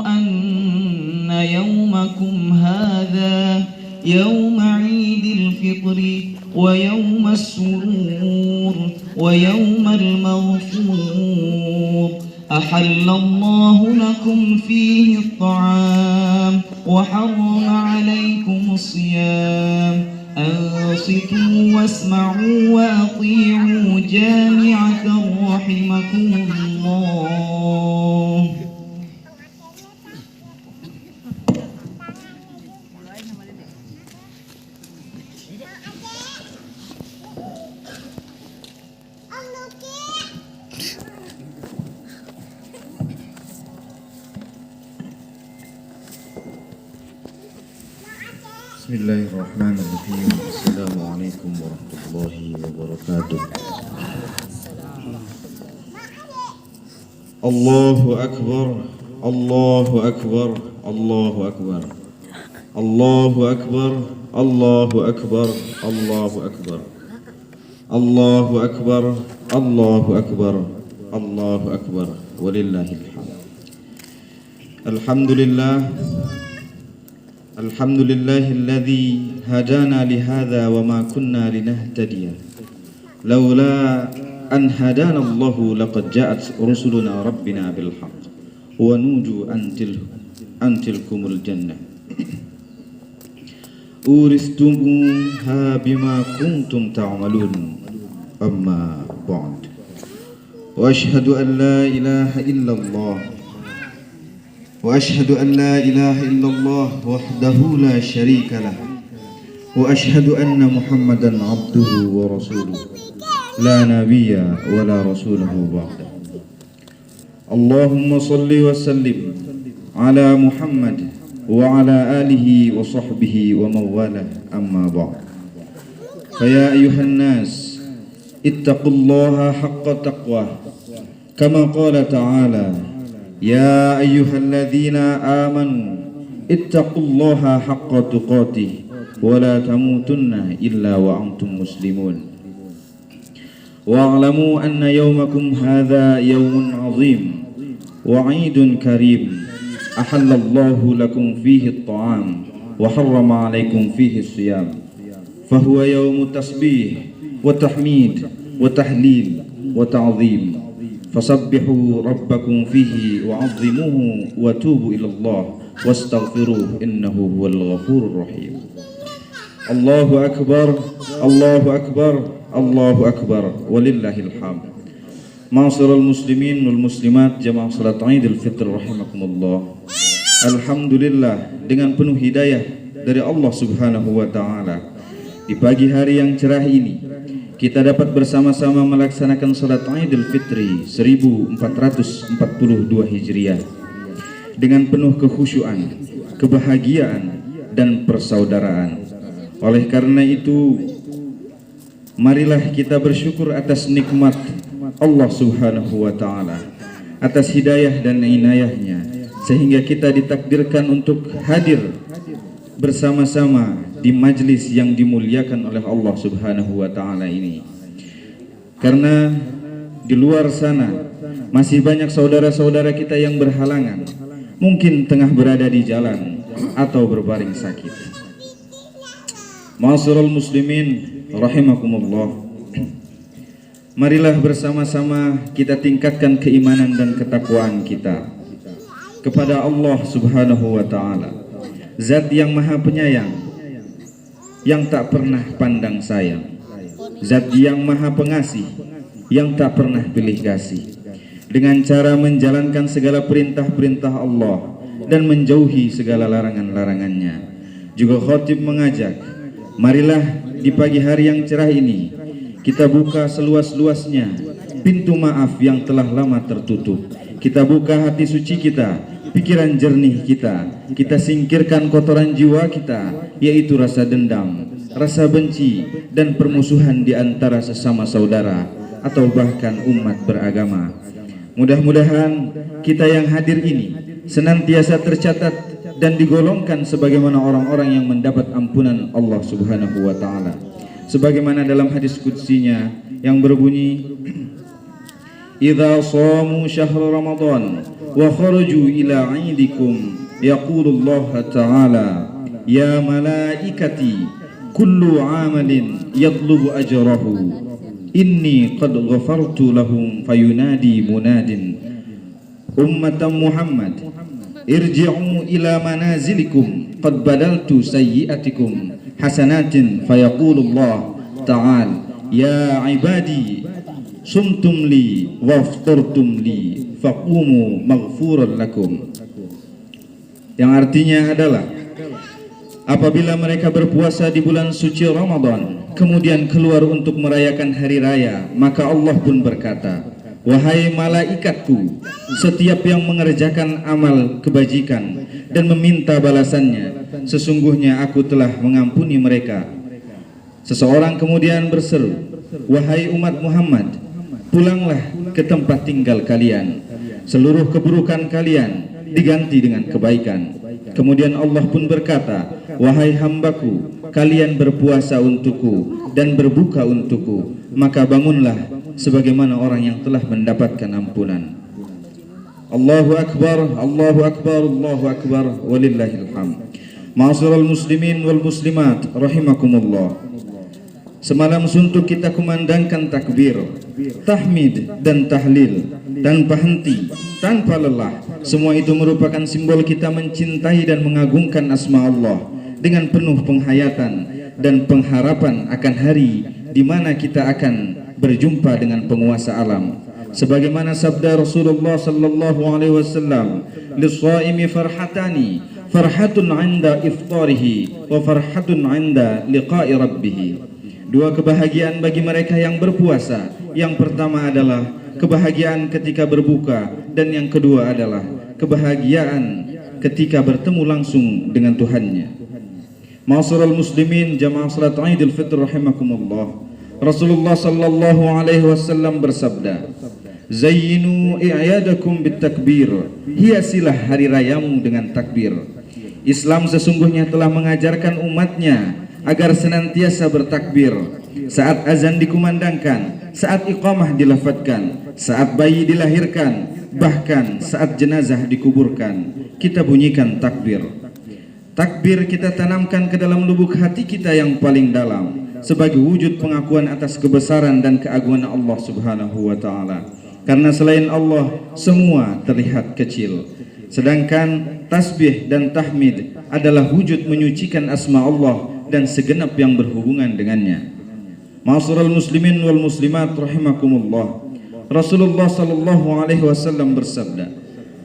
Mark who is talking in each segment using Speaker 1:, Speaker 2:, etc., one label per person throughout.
Speaker 1: أن يومكم هذا يوم عيد الفطر ويوم السرور ويوم المغفور أحل الله لكم فيه الطعام وحرم عليكم الصيام أنصتوا واسمعوا وأطيعوا جامعة رحمكم الله.
Speaker 2: Bismillahirrahmanirrahim. Assalamualaikum warahmatullahi wabarakatuh. Allahu akbar, Allahu akbar, Allahu akbar, Allahu akbar, Allahu akbar, Allahu akbar, Allahu akbar, Allahu akbar, Allahu akbar, walillahil hamd. Alhamdulillah. Alhamdulillahilladzi hadana lihadza wa ma kunna linahtadiya laula an hadana Allahu laqad ja'at rusuluna rabbina bil haqq wa nuju antilkumul jannah uristumuha bima kuntum ta'malun amma ba'd wa ashhadu an la ilaha illallah وأشهد أن لا إله إلا الله وحده لا شريك له وأشهد أن محمدا عبده ورسوله لا نبي ولا رسوله بعده اللهم صل وسلم على محمد وعلى آله وصحبه ومن والاه أما بعد فيا أيها الناس اتقوا الله حق تقواه كما قال تعالى يا أيها الذين آمنوا اتقوا الله حق تقاته ولا تموتن إلا وأنتم مسلمون واعلموا أن يومكم هذا يوم عظيم وعيد كريم أحل الله لكم فيه الطعام وحرم عليكم فيه الصيام فهو يوم تسبيح وتحميد وتهليل وتعظيم فسبحوا ربكم فيه وعظموه وتوبوا إلى الله واستغفروه إنه هو الغفور الرحيم الله أكبر الله أكبر الله أكبر ولله الحمد. Ma'asyiral muslimin wal muslimat jamaah salat Idul Fitr rahimakumullah. Alhamdulillah, dengan penuh hidayah dari Allah Subhanahu wa taala, di pagi hari yang cerah ini kita dapat bersama-sama melaksanakan salat Idul Fitri 1442 Hijriah dengan penuh kekhusyuan, kebahagiaan dan persaudaraan. Oleh karena itu, marilah kita bersyukur atas nikmat Allah Subhanahu wa taala, atas hidayah dan inayahnya, sehingga kita ditakdirkan untuk hadir bersama-sama di majlis yang dimuliakan oleh Allah Subhanahu wa taala ini. Karena di luar sana masih banyak saudara-saudara kita yang berhalangan, mungkin tengah berada di jalan atau berbaring sakit. Ma'asyiral muslimin rahimakumullah. Marilah bersama-sama kita tingkatkan keimanan dan ketakwaan kita kepada Allah Subhanahu wa taala, Zat yang Maha Penyayang, yang tak pernah pandang sayang, Zat yang Maha Pengasih, yang tak pernah pilih kasih, dengan cara menjalankan segala perintah-perintah Allah dan menjauhi segala larangan-larangannya. Juga khatib mengajak, marilah di pagi hari yang cerah ini kita buka seluas-luasnya pintu maaf yang telah lama tertutup. Kita buka hati suci kita, pikiran jernih kita singkirkan kotoran jiwa kita, yaitu rasa dendam, rasa benci dan permusuhan di antara sesama saudara atau bahkan umat beragama. Mudah-mudahan kita yang hadir ini senantiasa tercatat dan digolongkan sebagaimana orang-orang yang mendapat ampunan Allah Subhanahu wa taala. Sebagaimana dalam hadis qudsinya yang berbunyi, "Idza shamu syahr Ramadan wa kharaju ila 'idikum yaqulullah ta'ala ya malaikati kullu 'amalin yatlubu ajrahu inni qad ghafartu lahum fayunadi munadin ummatan Muhammad irji'u ila manazilikum qad badaltu sayyi'atikum hasanatin fayaqulullah ta'ala ya ibadi sumtum li waftartum li faqumu maghfuran lakum, yang artinya adalah apabila mereka berpuasa di bulan suci Ramadan kemudian keluar untuk merayakan hari raya, maka Allah pun berkata, wahai malaikatku, setiap yang mengerjakan amal kebajikan dan meminta balasannya, sesungguhnya aku telah mengampuni mereka. Seseorang kemudian berseru, wahai umat Muhammad, pulanglah ke tempat tinggal kalian, seluruh keburukan kalian diganti dengan kebaikan. Kemudian Allah pun berkata, wahai hambaku, kalian berpuasa untukku dan berbuka untukku, maka bangunlah sebagaimana orang yang telah mendapatkan ampunan. Allahu Akbar, Allahu Akbar, Allahu Akbar, walillahil hamd. Ma'asyiral muslimin wal muslimat rahimakumullah. Semalam suntuk kita kumandangkan takbir, tahmid dan tahlil tanpa henti, tanpa lelah. Semua itu merupakan simbol kita mencintai dan mengagungkan asma Allah dengan penuh penghayatan dan pengharapan akan hari di mana kita akan berjumpa dengan penguasa alam. Sebagaimana sabda Rasulullah sallallahu alaihi wasallam, "Lis-shaimi farhatani, farhatun 'inda iftarihi wa farhatun 'inda liqa'i rabbih." Dua kebahagiaan bagi mereka yang berpuasa. Yang pertama adalah kebahagiaan ketika berbuka, dan yang kedua adalah kebahagiaan ketika bertemu langsung dengan Tuhannya. Ma'asyiral muslimin jamaah salat Idul Fitr rahimakumullah. Rasulullah sallallahu alaihi wasallam bersabda, "Zayyinu i'yadakum bitakbir." Hiasilah hari rayamu dengan takbir. Islam sesungguhnya telah mengajarkan umatnya agar senantiasa bertakbir saat azan dikumandangkan, saat iqamah dilafadzkan, saat bayi dilahirkan, bahkan saat jenazah dikuburkan. Kita bunyikan takbir. Takbir kita tanamkan ke dalam lubuk hati kita yang paling dalam sebagai wujud pengakuan atas kebesaran dan keagungan Allah Subhanahu wa taala. Karena selain Allah semua terlihat kecil. Sedangkan tasbih dan tahmid adalah wujud menyucikan asma Allah dan segenap yang berhubungan dengannya. Ma'asyiral muslimin wal muslimat rahimakumullah. Rasulullah sallallahu alaihi wasallam bersabda,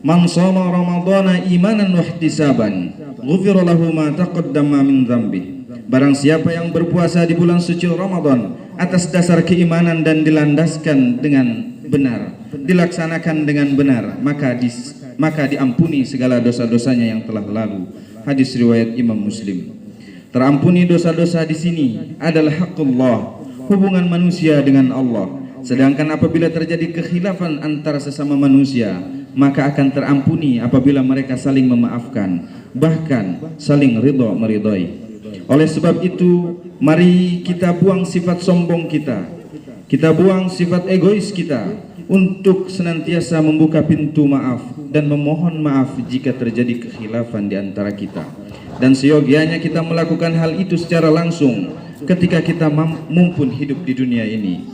Speaker 2: "Man shama ramadhana imanan wa ihtisaban, ghufira lahu ma taqaddama min dzambi." Barang siapa yang berpuasa di bulan suci Ramadan atas dasar keimanan dan dilandaskan dengan benar, dilaksanakan dengan benar, maka diampuni segala dosa-dosanya yang telah lalu. Hadis riwayat Imam Muslim. Terampuni dosa-dosa di sini adalah haqqullah, hubungan manusia dengan Allah. Sedangkan apabila terjadi kekhilafan antara sesama manusia, maka akan terampuni apabila mereka saling memaafkan, bahkan saling ridha meridhai. Oleh sebab itu, mari kita buang sifat sombong kita. Kita buang sifat egois kita untuk senantiasa membuka pintu maaf dan memohon maaf jika terjadi kekhilafan di antara kita. Dan seyogianya kita melakukan hal itu secara langsung ketika kita mumpun hidup di dunia ini.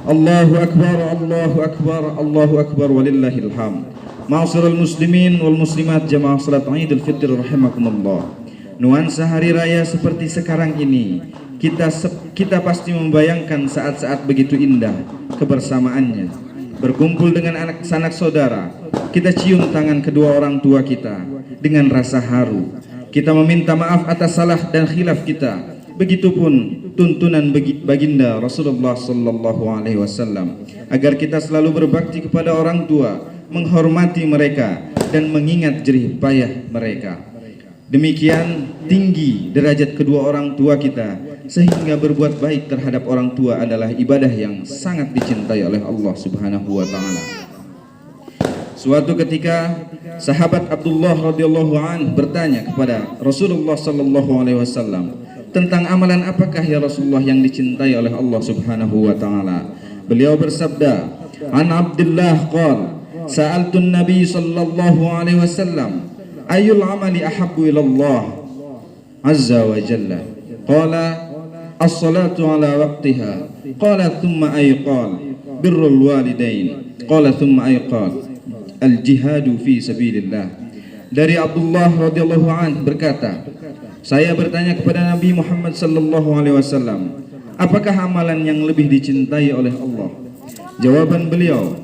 Speaker 2: Allahu Akbar, Allahu Akbar, Allahu Akbar, walillahil hamd. Ma'asyiral muslimin wal muslimat jamaah salat Idul Fitr rahimakumullah. Nuansa hari raya seperti sekarang ini, kita pasti membayangkan saat-saat begitu indah kebersamaannya. Berkumpul dengan anak sanak saudara, kita cium tangan kedua orang tua kita dengan rasa haru. Kita meminta maaf atas salah dan khilaf kita. Begitupun tuntunan baginda Rasulullah sallallahu alaihi wasallam agar kita selalu berbakti kepada orang tua, menghormati mereka dan mengingat jerih payah mereka. Demikian tinggi derajat kedua orang tua kita sehingga berbuat baik terhadap orang tua adalah ibadah yang sangat dicintai oleh Allah Subhanahu wa taala. Suatu ketika sahabat Abdullah radhiyallahu an bertanya kepada Rasulullah sallallahu alaihi wasallam tentang amalan apakah ya Rasulullah yang dicintai oleh Allah Subhanahu wa taala. Beliau bersabda, "An Abdullah qala sa'altu an-nabiy sallallahu alaihi wasallam ayyul amali ahabbu ila Allah azza wa jalla. Qala as-salatu ala waqtiha. Qala thumma ay qala birrul walidain. Qala thumma ay qala al-jihadu fi sabilillah. Dari Abdullah radhiyallahu anhu berkata, saya bertanya kepada Nabi Muhammad sallallahu alaihi wasallam, apakah amalan yang lebih dicintai oleh Allah? Jawaban beliau,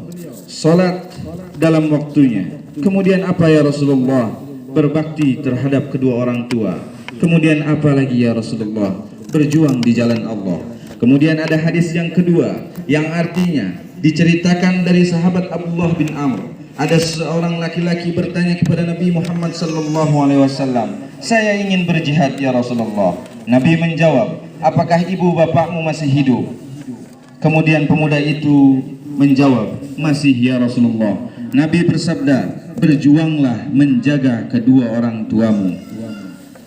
Speaker 2: salat dalam waktunya. Kemudian apa ya Rasulullah? Berbakti terhadap kedua orang tua. Kemudian apa lagi ya Rasulullah? Berjuang di jalan Allah. Kemudian ada hadis yang kedua yang artinya diceritakan dari sahabat Abdullah bin Amr. Ada seorang laki-laki bertanya kepada Nabi Muhammad sallallahu alaihi wasallam, saya ingin berjihad ya Rasulullah. Nabi menjawab, apakah ibu bapakmu masih hidup? Kemudian pemuda itu menjawab, masih ya Rasulullah. Nabi bersabda, berjuanglah menjaga kedua orang tuamu.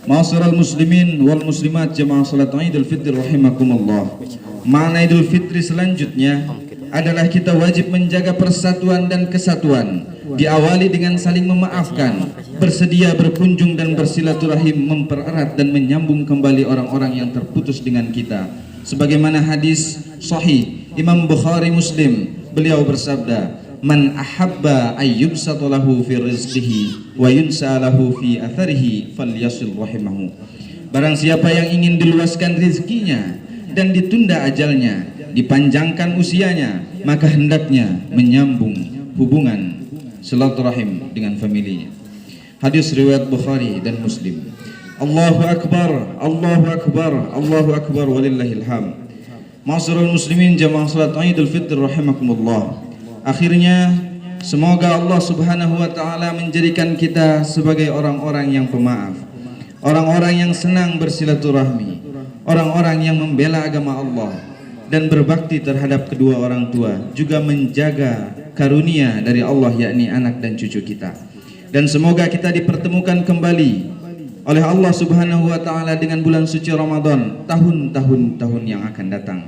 Speaker 2: Ma'asyiral muslimin wal muslimat jamaah salat Idul Fitri rahimakumullah. Makna Idul Fitri selanjutnya adalah kita wajib menjaga persatuan dan kesatuan. Diawali dengan saling memaafkan, bersedia berkunjung dan bersilaturahim, mempererat dan menyambung kembali orang-orang yang terputus dengan kita. Sebagaimana hadis sahih Imam Bukhari Muslim, beliau bersabda, man ahabba ayyubsata lahu fi rizqihi wa yunsa lahu fi atharihi falyasil rahimahu. Barang siapa yang ingin diluaskan rezekinya dan ditunda ajalnya, dipanjangkan usianya, maka hendaknya menyambung hubungan silaturahim dengan familinya. Hadis riwayat Bukhari dan Muslim. Allahu akbar, Allahu akbar, Allahu akbar walillahil hamd. Ma'asyiral muslimin jamaah salat Idul Fitri rahimakumullah. Akhirnya semoga Allah Subhanahu wa taala menjadikan kita sebagai orang-orang yang pemaaf, orang-orang yang senang bersilaturahmi, orang-orang yang membela agama Allah dan berbakti terhadap kedua orang tua, juga menjaga karunia dari Allah yakni anak dan cucu kita. Dan semoga kita dipertemukan kembali oleh Allah Subhanahu wa taala dengan bulan suci Ramadan tahun-tahun yang akan datang.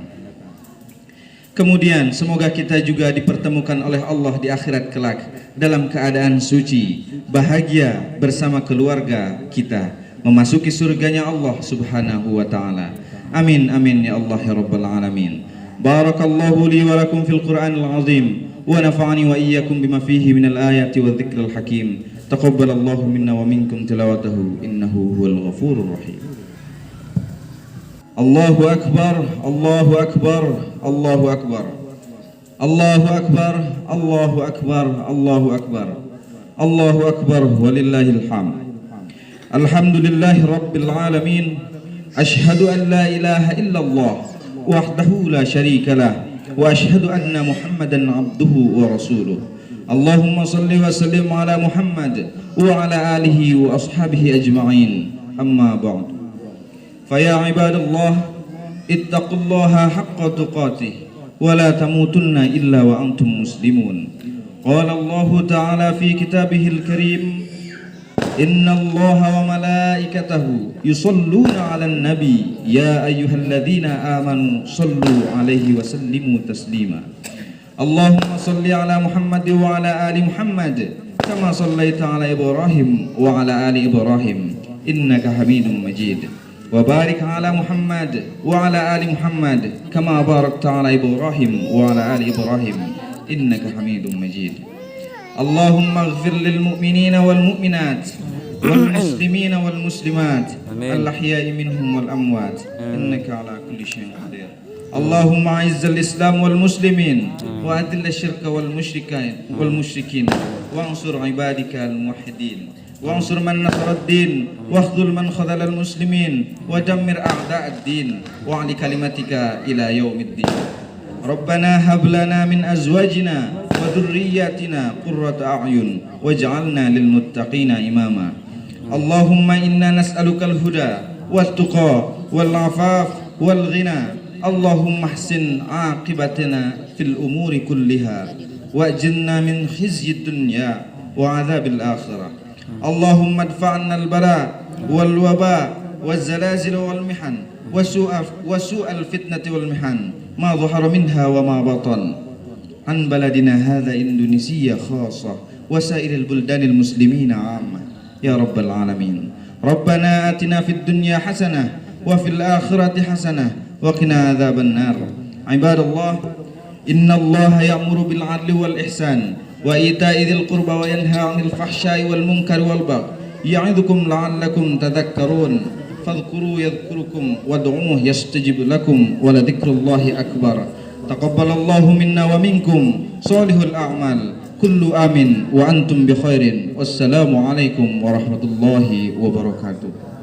Speaker 2: Kemudian semoga kita juga dipertemukan oleh Allah di akhirat kelak dalam keadaan suci, bahagia bersama keluarga kita, memasuki surganya Allah Subhanahu wa taala. Amin amin ya Allah ya rabbal alamin. Barakallahu li wa lakum fil Qur'anil azim wa nafa'ani wa iyyakum bima fihi minal ayati wa dzikril hakim. Taqabbalallahu minna wa minkum tilawatahu innahu huwal ghafurur rahim. Allahu akbar, Allahu akbar, Allahu akbar. Allahu akbar, Allahu akbar, Allahu akbar. Allahu akbar walillahil hamd. Alhamdulillahi rabbil alamin. Ashhadu an la ilaha illallah wahdahu la syarika lah wa ashhadu anna Muhammadan abduhu wa rasuluh. Allahumma salli wa sallim ala Muhammad wa ala alihi wa ashabihi ajma'in. Amma ba'd. Faya ibadallah ittaqullaha haqqa tuqatih wa la tamutunna illa wa antum muslimun. Qala Allah ta'ala fi kitabihil karim, inna allaha wa malaikatahu yusalluna 'alan nabi ya ayyuhalladzina amanu sallu 'alaihi wa sallimu taslima. Allahumma salli 'ala Muhammad wa 'ala ali Muhammad kama sallaita 'ala Ibrahim wa 'ala ali Ibrahim innaka Hamidum Majid. Wa barik 'ala Muhammad wa 'ala ali Muhammad kama barakta 'ala Ibrahim wa 'ala ali Ibrahim innaka Hamidum Majid. Allahumma ighfir lil mu'minina wal mu'minat wal muslimina wal muslimat al ahya'i minhum wal amwat innaka ala kulli syai'in qadir. Allahumma a'izzal islam wal muslimin wa adil asyirka wal musyrikin wa ansur ibadika al muwahhidin wa ansur man nasara ad-din wa akhdhul man khadhala al muslimin wa dammir a'da' ad-din wa 'ali kalimatika ila yaumiddin. Rabbana hab lana min azwajina wa dhurriyyatina qurrata a'yun waj'alna lil muttaqina imama. Allahumma inna nas'aluka al-huda wat tuqa wal 'afaf wal ghina. Allahumma ahsin 'aqibatana fil umuri kulliha wa'jilna min khizyid dunya wa 'adzabil akhirah. Allahumma adfa'na al-bala wal waba waz zalazil wal mihan wa su'al fitnati wal mihan ma dhahara minha wa ma batan. عن بلدنا هذا إندونيسيا خاصة وسائر البلدان المسلمين عامة يا رب العالمين. ربنا آتنا في الدنيا حسنة وفي الآخرة حسنة وقنا عذاب النار. عباد الله، إن الله يأمر بالعدل والإحسان وإيتاء ذي القربى وينهى عن الفحشاء والمنكر والبغي يعظكم لعلكم تذكرون. فاذكروا يذكركم وادعوه يستجب لكم ولذكر الله أكبر. تقبل الله منا ومنكم صالح الأعمال. كل آمين وأنتم بخير. والسلام عليكم ورحمة الله وبركاته.